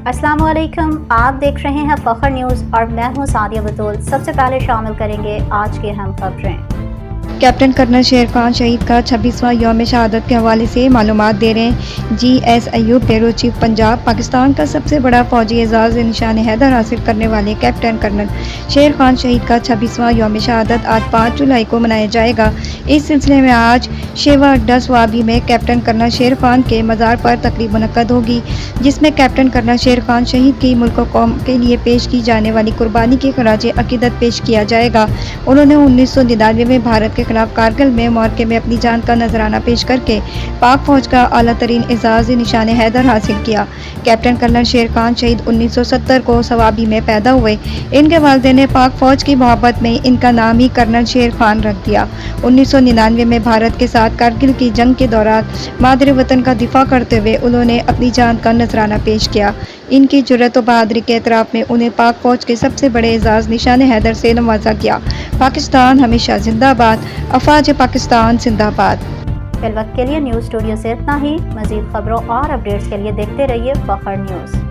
अस्सलाम वालेकुम, आप देख रहे हैं फखर न्यूज़ और मैं हूं सादिया बतूल। सबसे पहले शामिल करेंगे आज की अहम खबरें। कैप्टन कर्नल शेर खान शहीद का 26वां यौम शहादत के हवाले से मालूमात दे रहे हैं। GS Ayub, bureau chief Punjab. Pakistan का सबसे बड़ा फौजी एजाज़ निशान हैदर हासिल करने वाले कैप्टन कर्नल शेर खान शहीद का 26वां यौम शहादत आज 5 जुलाई को मनाया जाएगा। इस सिलसिले में आज शेवा अड्डा स्वाबी में कैप्टन कर्नल शेर खान के मज़ार पर तकरीब मुनक्कद होगी, जिसमें कैप्टन कर्नल शेर खान शहीद की मुल्क और कौम के लिए पेश की जाने वाली कुर्बानी की खराज अकीदत पेश किया जाएगा। उन्होंने 1999 में भारत के खिलाफ कारगिल में मौके में अपनी जान का नजराना पेश करके पाक फौज का आला तरीन एजाज निशान हैदर हासिल किया। कैप्टन कर्नल शेर खान शहीद 1970 को सवाबी में पैदा हुए। इनके वालिदैन ने पाक फौज की मोहब्बत में इनका नाम ही कर्नल शेर खान रख दिया। 1999 में भारत के साथ कारगिल की जंग के दौरान मादरे वतन का दिफा करते हुए उन्होंने अपनी जान का नजराना पेश किया। इनकी जुर्रत और बहादुरी के एतराफ़ में उन्हें पाक फौज के सबसे बड़े एजाज निशान हैदर से नवाजा गया। पाकिस्तान हमेशा जिंदाबाद, अफवाज पाकिस्तान जिंदाबाद। फिल वक्त के लिए न्यूज़ स्टूडियो से इतना ही। मज़ीद खबरों और अपडेट्स के लिए देखते रहिए फखर न्यूज़।